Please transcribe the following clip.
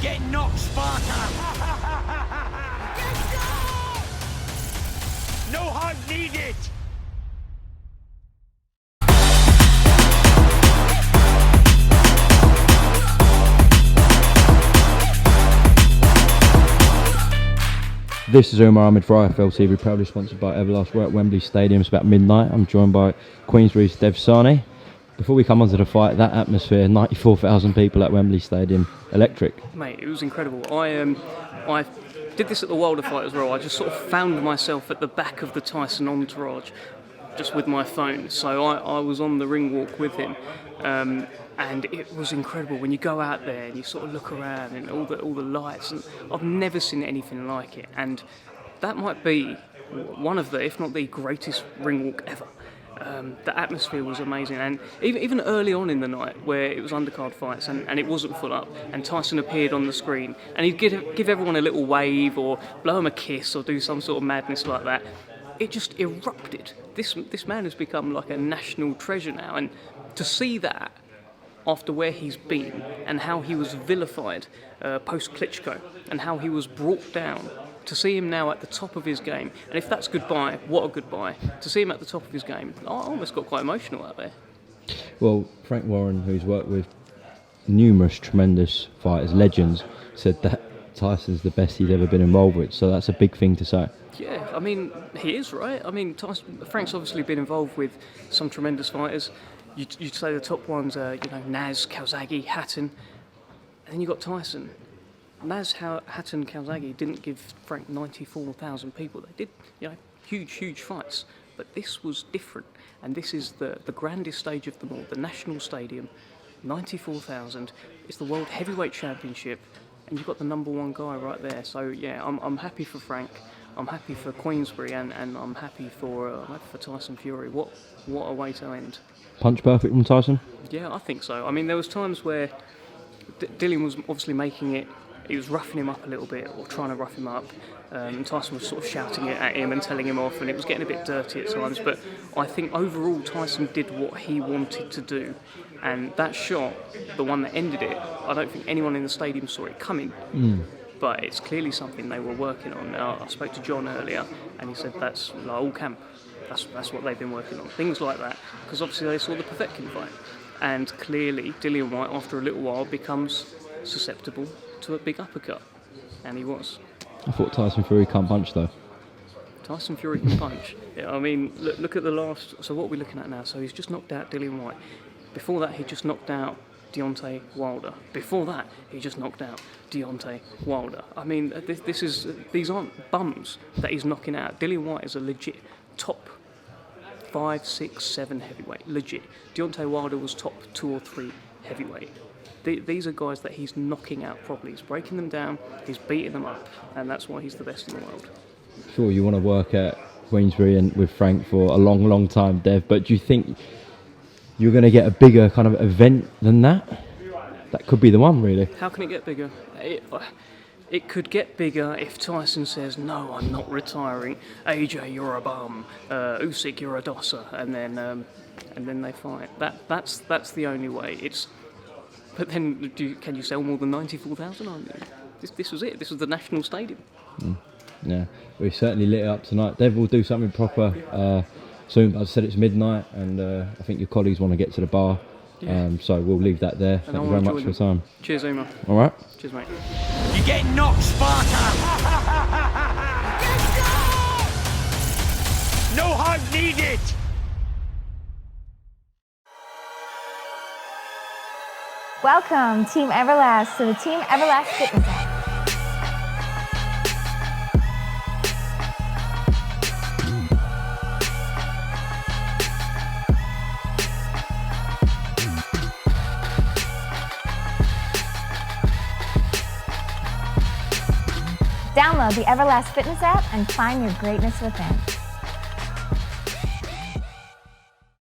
Get knocked, Sparta! No hug needed! This is Umar Ahmed for IFL TV, proudly sponsored by Everlast. We're at Wembley Stadium. It's about midnight. I'm joined by Queensbury's Dev Sahni. Before we come on to the fight, that atmosphere, 94,000 people at Wembley Stadium, electric. Mate, it was incredible. I did this at the Wilder fight as well. I just sort of found myself at the back of the Tyson entourage, just with my phone. So I was on the ring walk with him, and it was incredible when you go out there and you sort of look around and all the lights. And I've never seen anything like it, and that might be one of the, if not the greatest ring walk ever. The atmosphere was amazing, and even early on in the night where it was undercard fights and it wasn't full up and Tyson appeared on the screen and he'd give everyone a little wave or blow him a kiss or do some sort of madness like that, it just erupted. This man has become like a national treasure now, and to see that after where he's been and how he was vilified post Klitschko and how he was brought down, to see him now at the top of his game, and if that's goodbye, what a goodbye. To see him at the top of his game, I almost got quite emotional out there. Well, Frank Warren, who's worked with numerous tremendous fighters, legends, said that Tyson's the best he's ever been involved with, so that's a big thing to say. Yeah, I mean, he is, right? I mean, Frank's obviously been involved with some tremendous fighters. You'd say the top ones are, Naz, Calzaghe, Hatton, and then you've got Tyson. Naz, Hatton, Calzaghe didn't give Frank 94,000 people. They did, huge fights. But this was different, and this is the grandest stage of them all, the National Stadium, 94,000. It's the World Heavyweight Championship, and you've got the number one guy right there. So yeah, I'm happy for Frank. I'm happy for Queensbury, and I'm happy for Tyson Fury. What a way to end. Punch perfect from Tyson? Yeah, I think so. I mean, there was times where Dillian was obviously making it. He was roughing him up a little bit, or trying to rough him up. Tyson was sort of shouting it at him and telling him off, and it was getting a bit dirty at times. But I think overall Tyson did what he wanted to do. And that shot, the one that ended it, I don't think anyone in the stadium saw it coming. But it's clearly something they were working on. Now, I spoke to John earlier, and he said that's like all camp. That's what they've been working on. Things like that. Because obviously they saw the Povetkin fight. And clearly Dillian Whyte, after a little while, becomes susceptible to a big uppercut, and he was. I thought Tyson Fury can't punch though. Tyson Fury can punch. Yeah, I mean, look at the last. So what are we looking at now? So he's just knocked out Dillian Whyte. Before that, he just knocked out Deontay Wilder. Before that, he just knocked out Deontay Wilder. I mean, these aren't bums that he's knocking out. Dillian Whyte is a legit top 5, 6, 7 heavyweight. Legit. Deontay Wilder was top 2 or 3 heavyweight. These are guys that he's knocking out properly. He's breaking them down, he's beating them up, and that's why he's the best in the world. Sure, you want to work at Queensbury and with Frank for a long time, Dev, but do you think you're going to get a bigger kind of event than that? That could be the one, really. How can it get bigger? It could get bigger if Tyson says, no, I'm not retiring, AJ, you're a bum, Usyk, you're a dosser, and then they fight. That's the only way. But then, can you sell more than 94,000? This was it. This was the National Stadium. Yeah, we certainly lit it up tonight. Dev, will do something proper soon. As I said, it's midnight, and I think your colleagues want to get to the bar. Yeah. So we'll leave that there. Thank you very much for your time. Cheers, Umar. All right. Cheers, mate. You get knocked, Sparta! No hug needed! Welcome, Team Everlast, to the Team Everlast Fitness app. Download the Everlast Fitness app and find your greatness within.